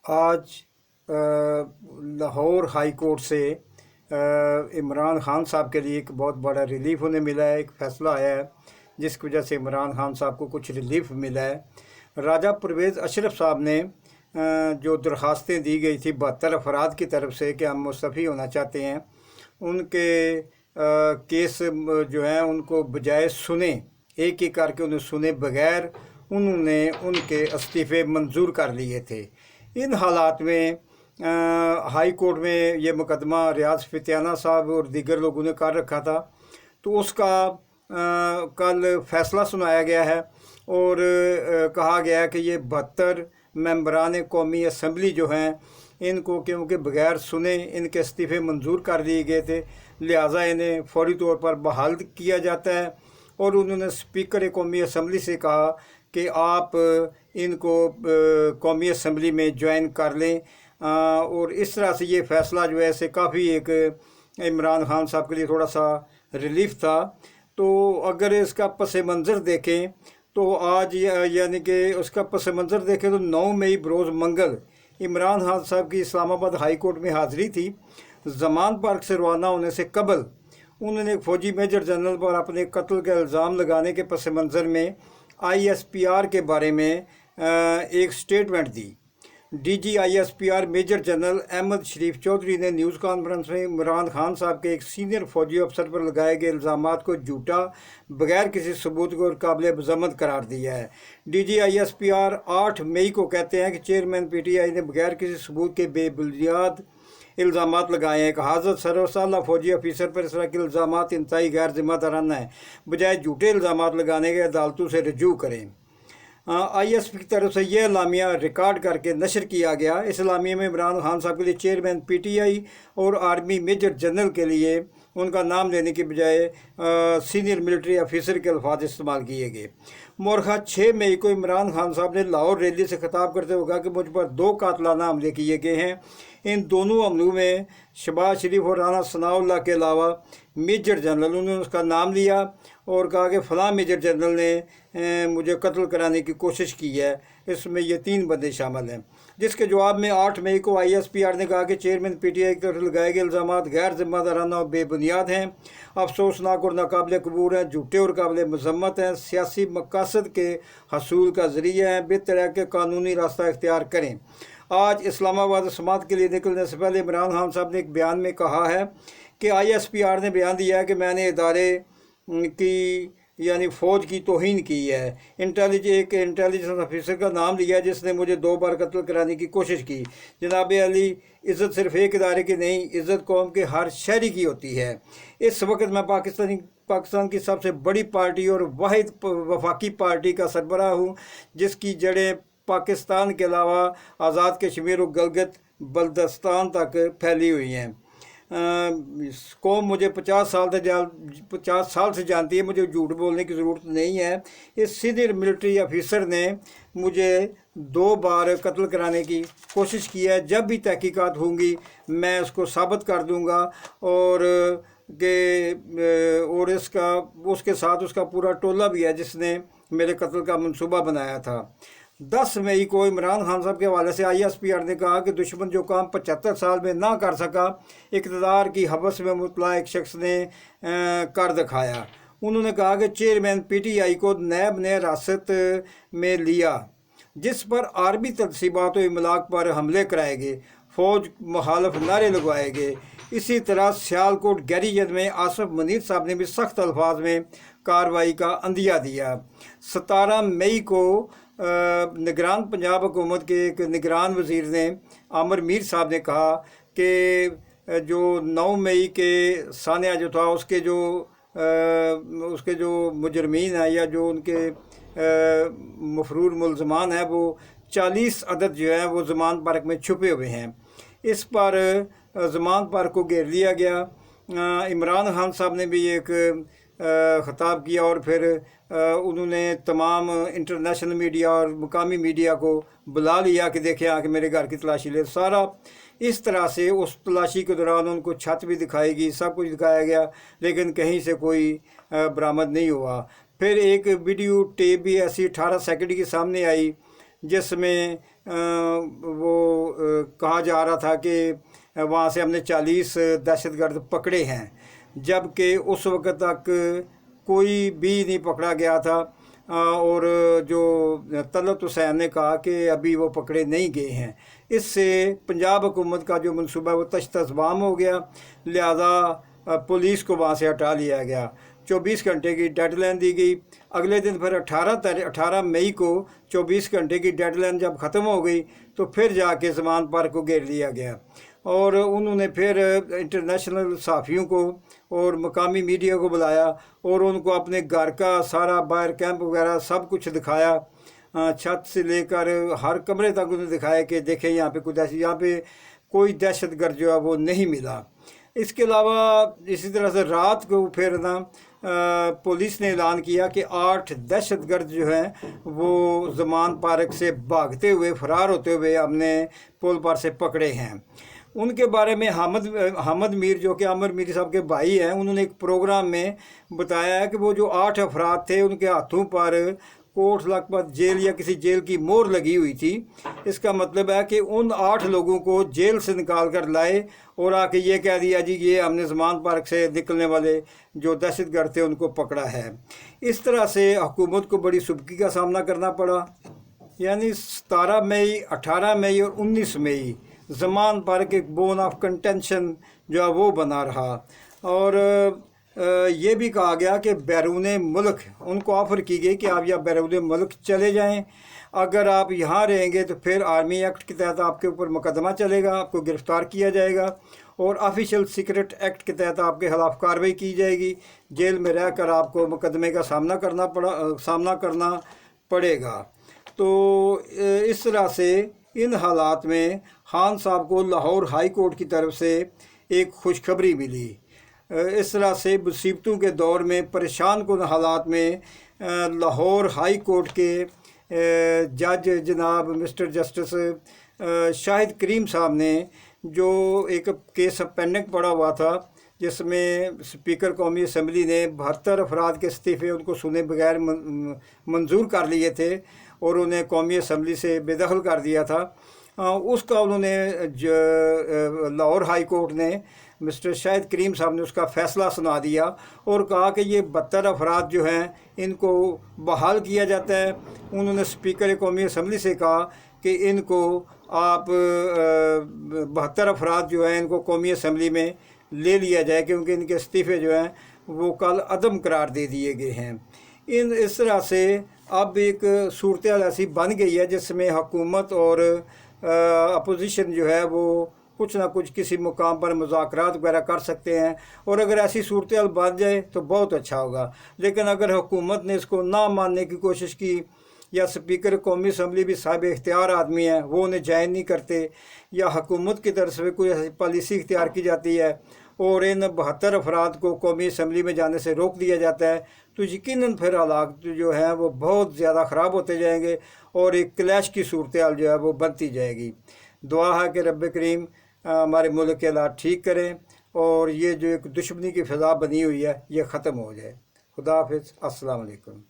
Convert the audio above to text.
आज Lahore high court से इमरान खान साहब के लिए एक बहुत बड़ा रिलीफ उन्हें मिला है। एक फ़ैसला आया है जिसकी वजह से इमरान खान साहब को कुछ रिलीफ मिला है। राजा परवेज़ अशरफ साहब ने जो दरख्वास्तें दी गई थी 72 अफराद की तरफ से कि हम मुस्तफ़ी होना चाहते हैं, उनके केस जो हैं उनको बजाय सुने, एक एक करके उन्हें सुने बगैर उन्होंने उनके इस्तीफ़े मंजूर कर लिए थे। इन हालात में हाई कोर्ट में ये मुकदमा रियाज फित्याना साहब और दीगर लोगों ने कर रखा था, तो उसका कल फ़ैसला सुनाया गया है और कहा गया है कि ये 72 मेंबरान कौमी असम्बली जो हैं इनको क्योंकि बग़ैर सुने इनके इस्तीफ़े मंजूर कर दिए गए थे, लिहाजा इन्हें फौरी तौर पर बहाल किया जाता है। और उन्होंने स्पीकर कौमी असम्बली से कहा कि आप इनको कौमी असम्बली में ज्वाइन कर लें। और इस तरह से ये फ़ैसला जो है ऐसे काफ़ी एक इमरान खान साहब के लिए थोड़ा सा रिलीफ था। तो अगर इसका पस मंज़र देखें तो आज यानी कि उसका पस मंज़र देखें तो 9 मई बरोज़ मंगल इमरान खान साहब की इस्लामाबाद हाई कोर्ट में हाज़िरी थी। ज़मान पार्क से रवाना होने से कबल उन्होंने एक फ़ौजी मेजर जनरल पर अपने कत्ल का इल्ज़ाम लगाने के पस मंज़र में ISPR के बारे में एक स्टेटमेंट दी। DG ISPR major general Ahmed Sharif Chaudhry ने न्यूज़ कॉन्फ्रेंस में इमरान खान साहब के एक सीनियर फौजी अफसर पर लगाए गए इल्ज़ामात को झूठा, बगैर किसी सबूत को और काबिल मज़म्मत करार दिया है। DG ISPR 8 मई को कहते हैं कि चेयरमैन PTI ने बगैर किसी सबूत के बेबुनियाद इल्ज़ामात लगाए हैं। हज़रत सरवसाला फ़ौजी अफसर पर इस तरह के इल्ज़ामात इंतहाई गैर ज़िम्मेदाराना है, बजाय झूठे इल्ज़ामात लगाने के अदालतों से रजू करें। ISP की तरफ से यह एलामिया रिकॉर्ड करके नशर किया गया। इस एलामिया में इमरान खान साहब के लिए चेयरमैन PTI और आर्मी मेजर जनरल के लिए उनका नाम लेने के बजाय सीनियर मिलिट्री ऑफिसर के अल्फाज इस्तेमाल किए गए। मोरखा 6 मई को इमरान खान साहब ने लाहौर रैली से खिताब करते हुए कहा कि मुझ पर 2 कातलाना हमले किए गए हैं। इन दोनों हमलों में शहबाज शरीफ और राना सनाउल्लाह के अलावा मेजर जनरल, उन्होंने उसका नाम लिया और कहा कि फ़लाँ मेजर जनरल ने मुझे कत्ल कराने की कोशिश की है, इसमें ये 3 बंदे शामिल हैं। जिसके जवाब में 8 मई को ISPR ने कहा कि चेयरमैन PTI की तरफ लगाए गए इल्ज़ामात गैर ज़िम्मेदाराना और बेबुनियाद हैं, अफसोसनाक और नाकाबिल कबूल हैं, झूठे और काबिल मज़म्मत हैं, सियासी मकासद के हसूल का ज़रिया हैं, बेहतर है कि कानूनी रास्ता इख्तियार करें। आज इस्लामाबाद समात के लिए निकलने से पहले इमरान खान साहब ने एक बयान में कहा है कि ISPR ने बयान दिया है कि मैंने इदारे की यानी फ़ौज की तौहीन की है। एक इंटेलिजेंस ऑफिसर का नाम लिया जिसने मुझे 2 बार कत्ल कराने की कोशिश की। जनाब अली, इज़्ज़त सिर्फ़ एक इदारे की नहीं, इज़्ज़त कौम के हर शहरी की होती है। इस वक्त मैं पाकिस्तान की सबसे बड़ी पार्टी और वाहिद वफाकी पार्टी का सरबराह हूँ जिसकी जड़ें पाकिस्तान के अलावा आज़ाद कश्मीर और गिलगित बल्तिस्तान तक फैली हुई हैं। कौम मुझे 50 साल से जानती है, मुझे झूठ बोलने की ज़रूरत नहीं है। इस सीनियर मिलिट्री ऑफिसर ने मुझे 2 बार कत्ल कराने की कोशिश की है। जब भी तहकीकात होंगी मैं उसको साबित कर दूंगा और उसके साथ उसका पूरा टोला भी है जिसने मेरे कत्ल का मंसूबा बनाया था। 10 मई को इमरान खान साहब के हवाले से ISPR ने कहा कि दुश्मन जो काम 75 साल में ना कर सका, इक़्तिदार की हवस में मुतला एक शख्स ने कर दिखाया। उन्होंने कहा कि चेयरमैन PTI को नैब ने हिरासत में लिया, जिस पर आर्मी तनसीबात व इमलाक पर हमले कराए गए, फ़ौज मुखालफ नारे लगवाए गए। इसी तरह सियालकोट गैरीजन में आसफ मनीर साहब ने भी सख्त अल्फाज में कार्रवाई का अंदिया दिया। 17 मई को निगरान पंजाब हुकूमत के एक निगरान वज़ीर ने आमिर मीर साहब ने कहा कि जो 9 मई के सानिया जो था उसके जो मुजरमीन हैं या जो उनके मफरूर मुलजमान हैं वो 40 अदद जो है वो ज़मान पार्क में छुपे हुए हैं। इस पर ज़मान पार्क को घेर लिया गया। इमरान खान साहब ने भी एक ख़िताब किया और फिर उन्होंने तमाम इंटरनेशनल मीडिया और मुकामी मीडिया को बुला लिया कि देखें आके मेरे घर की तलाशी ले। सारा इस तरह से उस तलाशी के दौरान उनको छत भी दिखाई गई, सब कुछ दिखाया गया, लेकिन कहीं से कोई बरामद नहीं हुआ। फिर एक वीडियो टेप भी ऐसी 18 सेकंड की सामने आई जिसमें वो कहा जा रहा था कि वहाँ से हमने 40 दहशतगर्द पकड़े हैं, जबकि उस वक्त तक कोई भी नहीं पकड़ा गया था। और जो तलत हुसैन ने कहा कि अभी वो पकड़े नहीं गए हैं। इससे पंजाब हुकूमत का जो मनसूबा है वो तश्तज़बाम हो गया, लिहाजा पुलिस को वहाँ से हटा लिया गया। 24 घंटे की डेडलाइन दी गई। अगले दिन फिर 18 मई को 24 घंटे की डेडलाइन जब ख़त्म हो गई तो फिर जाके ज़मान पार्क को घेर लिया गया, और उन्होंने फिर इंटरनेशनल सहाफ़ियों को और मकामी मीडिया को बुलाया और उनको अपने घर का सारा बाहर कैंप वगैरह सब कुछ दिखाया, छत से लेकर हर कमरे तक उन्हें दिखाया कि देखें यहाँ पे कोई दहशतगर्द जो है वो नहीं मिला। इसके अलावा इसी तरह से रात को फिर पुलिस ने ऐलान किया कि 8 दहशतगर्द जो हैं वो ज़मान पार्क से भागते हुए फरार होते हुए हमने पुल पर से पकड़े हैं। उनके बारे में हामिद मीर जो कि आमिर मीर साहब के भाई हैं, उन्होंने एक प्रोग्राम में बताया है कि वो जो 8 अफराद थे उनके हाथों पर कोट लखपत जेल या किसी जेल की मोहर लगी हुई थी। इसका मतलब है कि उन 8 लोगों को जेल से निकाल कर लाए और आके ये कह दिया जी ये हमने ज़मान पार्क से निकलने वाले जो दहशतगर्द थे उनको पकड़ा है। इस तरह से हुकूमत को बड़ी सुबकी का सामना करना पड़ा। यानी 17 मई, 18 मई और 19 मई ज़मान पार्क एक बोन ऑफ कंटेंशन जो है वो बना रहा। और ये भी कहा गया कि बैरून मुल्क उनको ऑफ़र की गई कि आप या बैरून मुल्क चले जाएं, अगर आप यहाँ रहेंगे तो फिर आर्मी एक्ट के तहत आपके ऊपर मुकदमा चलेगा, आपको गिरफ़्तार किया जाएगा और ऑफिशियल सीक्रेट एक्ट के तहत आपके खिलाफ़ कार्रवाई की जाएगी, जेल में रहकर आपको मुकदमे का सामना करना पड़ेगा। तो इस तरह से इन हालात में खान साहब को लाहौर हाई कोर्ट की तरफ से एक खुशखबरी मिली। इस तरह से मुसीबतों के दौर में परेशान कुन हालात में लाहौर हाई कोर्ट के जज जनाब मिस्टर जस्टिस शाहिद करीम साहब ने जो एक केस पेंडिंग पड़ा हुआ था जिसमें स्पीकर कौमी असम्बली ने 72 अफराद के इस्तीफ़े उनको सुने बगैर मंजूर कर लिए थे और उन्हें कौमी असम्बली से बेदखल कर दिया था, उसका उन्होंने लाहौर हाई कोर्ट ने मिस्टर शाहिद करीम साहब ने उसका फ़ैसला सुना दिया और कहा कि ये 72 अफराद जो हैं इनको बहाल किया जाता है। उन्होंने स्पीकर कौमी असम्बली से कहा कि इनको आप 72 अफराद जो हैं इनको कौमी असम्बली में ले लिया जाए क्योंकि इनके इस्तीफ़े जो हैं वो कल अदम करार दे दिए गए हैं। इस तरह से अब एक सूरत ऐसी बन गई है जिसमें हुकूमत और अपोजिशन जो है वो कुछ ना कुछ किसी मुकाम पर मुज़ाकरात वगैरह कर सकते हैं और अगर ऐसी सूरत बन जाए तो बहुत अच्छा होगा। लेकिन अगर हुकूमत ने इसको ना मानने की कोशिश की या स्पीकर कौमी असम्बली भी साहिब इख्तियार आदमी हैं वो उन्हें ज्वाइन नहीं करते या हुकूमत की तरफ से कोई ऐसी पॉलिसी इख्तियार की जाती है और इन 72 अफराद को कौमी असम्बली में जाने से रोक दिया जाता है तो यकीनन फिर हालात जो हैं वो बहुत ज़्यादा ख़राब होते जाएंगे और एक क्लैश की सूरत हाल जो है वो बनती जाएगी। दुआ है कि रब करीम हमारे मुल्क के हालात ठीक करें और ये जो एक दुश्मनी की फ़िज़ा बनी हुई है ये ख़त्म हो जाए। खुदा हाफ़िज़। अस्सलाम वालेकुम।